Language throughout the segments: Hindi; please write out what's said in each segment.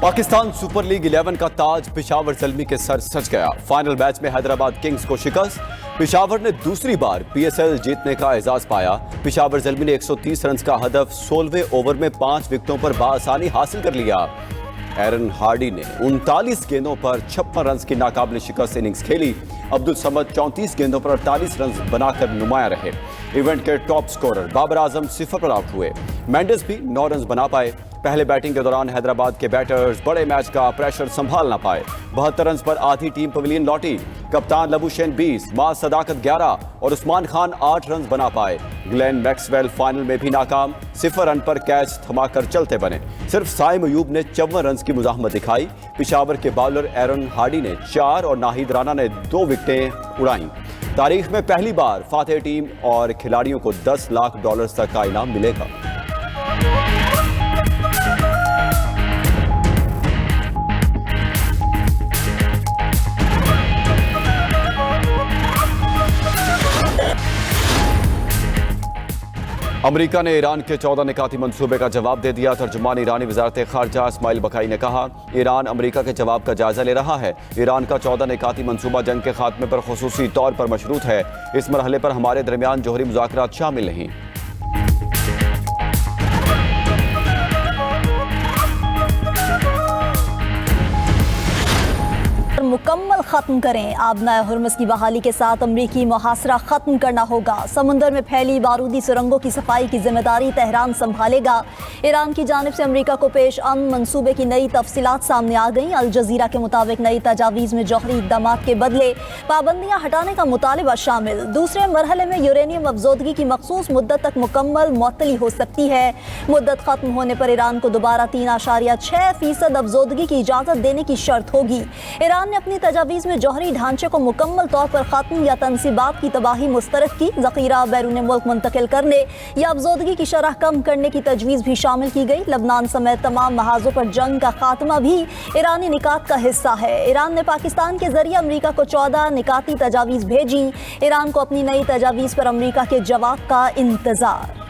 पाकिस्तान सुपर लीग 11 का ताज पेशावर ज़ल्मी के सर सज गया। फाइनल मैच में हैदराबाद किंग्स को शिकस्त। पेशावर ने दूसरी बार पीएसएल जीतने का एजाज पाया। पेशावर ज़ल्मी ने 130 रन का हदफ 16वें ओवर में 5 विकेटों पर बाआसानी हासिल कर लिया। एरन हार्डी ने 39 गेंदों पर 56 रन की नाकाबिल शिकस्त इनिंग्स खेली। अब्दुल समद 34 गेंदों पर 48 रन बनाकर नुमाया रहे। इवेंट के टॉप स्कोरर बाबर आजम 0 पर आउट हुए। मेंडिस भी 9 रन बना पाए। पहले बैटिंग के दौरान हैदराबाद के बैटर्स बड़े मैच का प्रेशर संभाल ना पाए। 72 रन पर आधी टीम पवेलियन लौटी। कप्तान लबुशेन 20, मां सदाकत 11 और उस्मान खान 8 रन बना पाए। ग्लेन मैक्सवेल फाइनल में भी नाकाम। 0 रन पर कैच थमाकर चलते बने। सिर्फ साइम अयूब ने 54 रन की मुजाहमत दिखाई। पेशावर के बॉलर एरन हार्डी ने 4 और नाहिद राना ने 2 विकेटें उड़ाई। तारीख में पहली बार फातेह टीम और खिलाड़ियों को $10 लाख तक का इनाम मिलेगा। अमेरिका ने ईरान के 14 निकाती मंसूबे का जवाब दे दिया। तर्जुमान ईरानी वजारत खारजा इस्माइल बकाई ने कहा, ईरान अमेरिका के जवाब का जायजा ले रहा है। ईरान का 14 निकाती मंसूबा जंग के खात्मे पर खुसूसी तौर पर मशरूत है। इस मरहले पर हमारे दरमियान जोहरी मुज़ाकरात शामिल नहीं। मुकम्मल खत्म करें। आबनाए हुर्मुज़ की बहाली के साथ अमरीकी मुहासरा खत्म करना होगा। समुंदर में फैली बारूदी सुरंगों की सफाई की जिम्मेदारी तेहरान संभालेगा। ईरान की जानिब से अमरीका को पेश अमन मंसूबे की नई तफसीलात सामने आ गई। अल जजीरा के मुताबिक नई तजावीज़ में जौहरी इक़दाम के बदले पाबंदियाँ हटाने का मुतालबा शामिल। दूसरे मरहले में यूरेनियम अफजोदगी की मखसूस मुद्दत तक मुकम्मल मुअत्तली हो सकती है। मुद्दत खत्म होने पर ईरान को दोबारा 3.6% अफजोदगी की इजाज़त देने की शर्त होगी। ईरान ने अपनी तजावीज़ में जौहरी ढांचे को मुकम्मल तौर पर खत्म या तनसीबात की तबाही मुस्तरद की। ज़ख़ीरा बैरून मुल्क मुंतकिल करने या अफजोदगी की शरह कम करने की तजवीज़ भी शामिल की गई। लबनान समेत तमाम महाजों पर जंग का खात्मा भी ईरानी निकात का हिस्सा है। ईरान ने पाकिस्तान के जरिए अमरीका को 14 निकाती तजावीज़ भेजी। ईरान को अपनी नई तजावीज़ पर अमरीका के जवाब का इंतज़ार।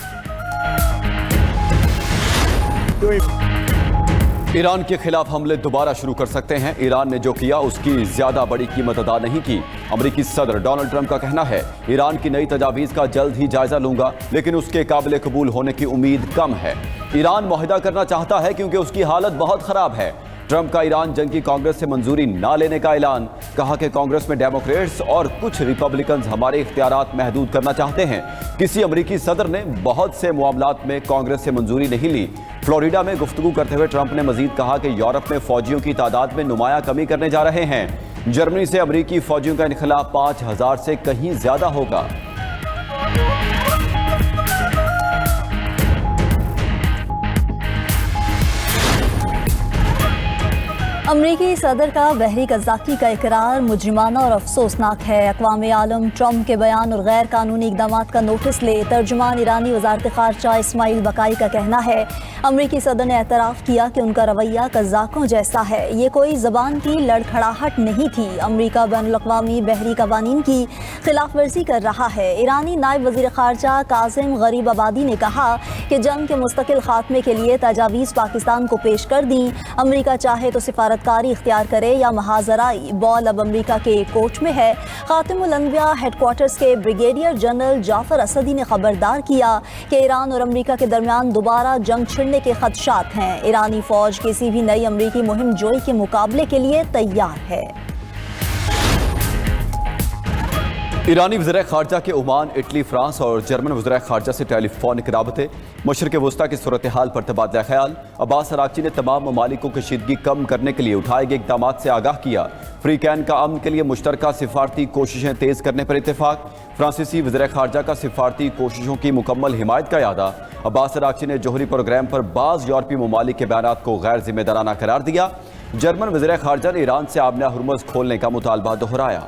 ईरान के खिलाफ हमले दोबारा शुरू कर सकते हैं। ईरान ने जो किया उसकी ज्यादा बड़ी कीमत अदा नहीं की। अमेरिकी सदर डोनाल्ड ट्रंप का कहना है, ईरान की नई तजावीज़ का जल्द ही जायजा लूंगा, लेकिन उसके काबिल कबूल होने की उम्मीद कम है। ईरान मुआहदा करना चाहता है क्योंकि उसकी हालत बहुत खराब है। ट्रंप का ईरान जंग की कांग्रेस से मंजूरी ना लेने का ऐलान। कहा कि कांग्रेस में डेमोक्रेट्स और कुछ रिपब्लिकन्स हमारे इख्तियारात महदूद करना चाहते हैं। किसी अमेरिकी सदर ने बहुत से मामलात में कांग्रेस से मंजूरी नहीं ली। फ्लोरिडा में गुफ्तगू करते हुए ट्रंप ने मजीद कहा कि यूरोप में फौजियों की तादाद में नुमाया कमी करने जा रहे हैं। जर्मनी से अमेरिकी फौजियों का इनखला 5000 से कहीं ज्यादा होगा। अमरीकी सदर का बहरी कज़ाकी का इकरार मुजरिमाना और अफसोसनाक है। अक़वाम आलम ट्रंप के बयान और गैर कानूनी इक़दामात का नोटिस ले। तर्जुमान ईरानी वज़ारत ख़ारजा इस्माइल बकाई का कहना है, अमरीकी सदर ने एतराफ़ किया कि उनका रवैया कज़ाकों जैसा है। ये कोई ज़बान की लड़खड़ाहट नहीं थी। अमरीका बैनुल-अक़वामी बहरी कवानीन की खिलाफ वर्जी कर रहा है। ईरानी नायब वज़ीर ख़ारजा कासिम गरीबाबादी ने कहा कि जंग के मुस्तकिल खात्मे के लिए तजावीज़ पाकिस्तान को पेश कर दी। अमरीका चाहे तो सिफारतकारी इख्तियार करे या महाजराई। बॉल अब अमरीका के कोच में है। खातिमुल अनबिया हेडक्वार्टर्स के ब्रिगेडियर जनरल जाफर असदी ने खबरदार किया कि ईरान और अमरीका के दरमियान दोबारा जंग छिड़ने के खदशात हैं। ईरानी फौज किसी भी नई अमरीकी मुहिम जोई के मुकाबले के लिए तैयार है। ईरानी वज़ीर ख़ारजा के ओमान, इटली, फ्रांस और जर्मन वज़ीर ख़ारजा से टेलीफोनिक राबते। मशरिक़ वस्ता की सूरत हाल पर तबादला ख्याल। अब्बास अराग़ची ने तमाम ममालिक को कशीदगी कम करने के लिए उठाए गए इक़दामात से आगाह किया। फ्री कैन का अमन के लिए मुश्तरका सिफारती कोशिशें तेज़ करने पर इत्तेफाक। फ्रांसीसी वज़ीर ख़ारजा का सिफारती कोशिशों की मुकम्मल हिमायत का यादा। अब्बास अराग़ची ने जोहरी प्रोग्राम पर बाज़ यूरोपीय ममालिक के बयानात को गैर जिम्मेदाराना करार दिया। जर्मन वज़ीर ख़ारजा ने ईरान से आबना हुर्मुज़ खोलने का मुतालबा दोहराया।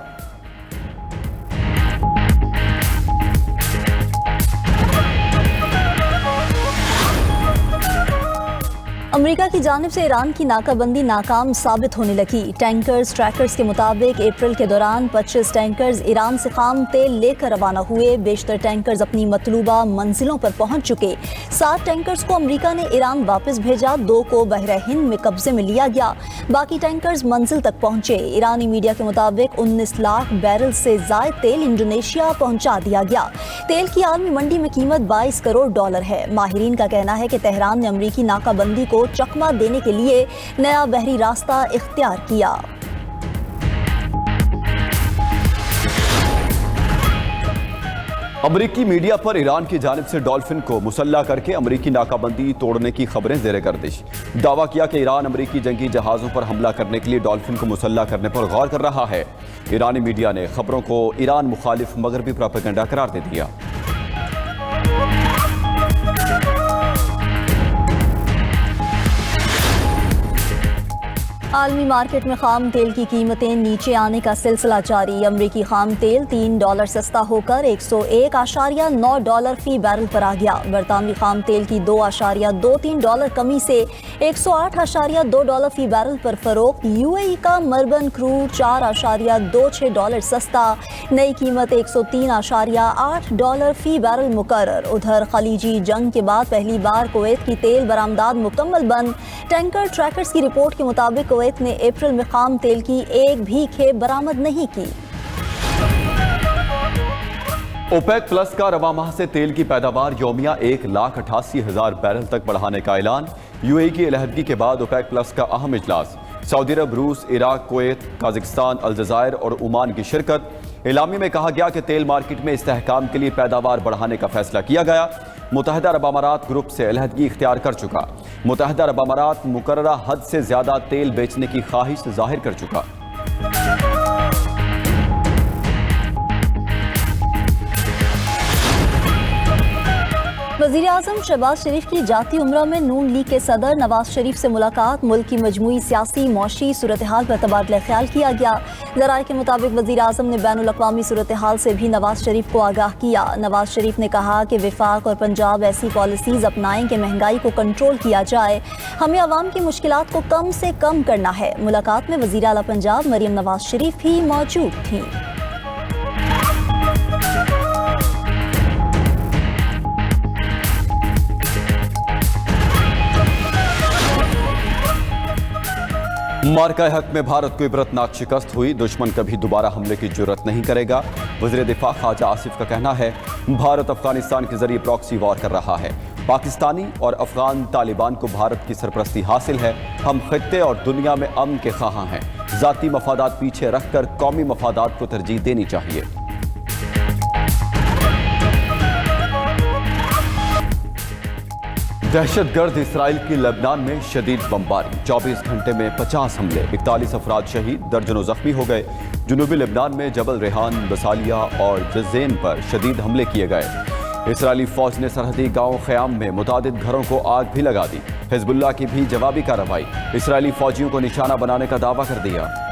अमेरिका की जानिब से ईरान की नाकाबंदी नाकाम साबित होने लगी। टैंकर्स ट्रैकर्स के मुताबिक अप्रैल के दौरान 25 टैंकर्स ईरान से खाम तेल लेकर रवाना हुए। बेशतर टैंकर्स अपनी मतलूबा मंजिलों पर पहुंच चुके। 7 टैंकर्स को अमेरिका ने ईरान वापस भेजा, 2 को बहरा हिंद में कब्जे में लिया गया। बाकी टैंकर्स मंजिल तक पहुंचे। ईरानी मीडिया के मुताबिक 19 लाख बैरल से जायद तेल इंडोनेशिया पहुंचा दिया गया। तेल की आलमी मंडी में कीमत $22 करोड़ है। माहिरीन का कहना है कि तेहरान ने अमरीकी नाकाबंदी को चकमा देने के लिए नया बहरी रास्ता इख्तियार किया। अमरीकी मीडिया पर ईरान की जानिब से डॉल्फिन को मुसल्ला करके अमरीकी नाकाबंदी तोड़ने की खबरें ज़ेर गर्दिश। दावा किया कि ईरान अमरीकी जंगी जहाज़ों पर हमला करने के लिए डॉल्फिन को मुसल्ला करने पर गौर कर रहा है। ईरानी मीडिया ने खबरों को ईरान मुखालिफ मगरबी प्रोपेगेंडा करार दे दिया। आलमी मार्केट में खाम तेल की कीमतें नीचे आने का सिलसिला जारी। अमरीकी खाम तेल $3 सस्ता होकर $101.9 फी बैरल पर आ गया। बरतानवी खाम तेल की $2.23 कमी से $108.2 फी बैरल पर फरोख्त। यूएई का मर्बन क्रूड $4.26 सस्ता, नई कीमत $103.8 फी बैरल मुकर्रर। उधर खलीजी जंग के बाद पहली बार कुवैत की तेल बरामदात मुकम्मल बंद। टैंकर ट्रैकर्स की रिपोर्ट के मुताबिक कुवैत ने अप्रैल में खाम तेल की एक भी खेप बरामद नहीं की। ओपेक प्लस का रवा माह से तेल की पैदावार यौमिया 1,88,000 बैरल तक बढ़ाने का ऐलान। यूएई की अलहदगी के बाद ओपेक प्लस का अहम इजलास। सऊदी अरब, रूस, इराक, कुवैत, काजाकिस्तान, अलजायर और ओमान की शिरकत। एलामी में कहा गया कि तेल मार्केट में इस्तेहकाम के लिए पैदावार बढ़ाने का फैसला किया गया। मुत्तहिदा अरब अमारात ग्रुप से अलहदगी इख्तियार कर चुका। मुत्तहिदा अरब अमारात मुकर्ररा हद से ज्यादा तेल बेचने की ख्वाहिश जाहिर कर चुका। वज़ीर आज़म शहबाज शरीफ की जाती उम्रा में नून लीग के सदर नवाज शरीफ से मुलाकात। मुल्क की मजमूई सियासी मौशी सूरत हाल पर तबादला ख्याल किया गया। ज़राए के मुताबिक वज़ीर आज़म ने बैनुल अक़वामी सूरत हाल से भी नवाज शरीफ को आगाह किया। नवाज शरीफ ने कहा कि विफाक और पंजाब ऐसी पॉलिसीज़ अपनाएं कि महंगाई को कंट्रोल किया जाए। हमें अवाम की मुश्किलात को कम से कम करना है। मुलाकात में वज़ीर आला पंजाब मरियम नवाज शरीफ भी मौजूद थीं। मार्का हक में भारत को इबरतनाक शिकस्त हुई। दुश्मन कभी दोबारा हमले की जुर्रत नहीं करेगा। वज़ीर दिफा ख्वाजा आसिफ का कहना है, भारत अफगानिस्तान के जरिए प्रॉक्सी वॉर कर रहा है। पाकिस्तानी और अफगान तालिबान को भारत की सरपरस्ती हासिल है। हम खित्ते और दुनिया में अमन के ख्वाहां हैं। ज़ाती मफादात पीछे रखकर कौमी मफादात को तरजीह देनी चाहिए। दहशतगर्द इसराइल की लेबनान में शदीद बमबारी। 24 घंटे में 50 हमले, 41 अफराद शहीद, दर्जनों जख्मी हो गए। जुनूबी लेबनान में जबल रेहान, बसालिया और जज़ेन पर शदीद हमले किए गए। इसराइली फौज ने सरहदी गांव ख़याम में मुतादिद घरों को आग भी लगा दी। हिजबुल्लाह की भी जवाबी कार्रवाई। इसराइली फौजियों को निशाना बनाने का दावा कर दिया।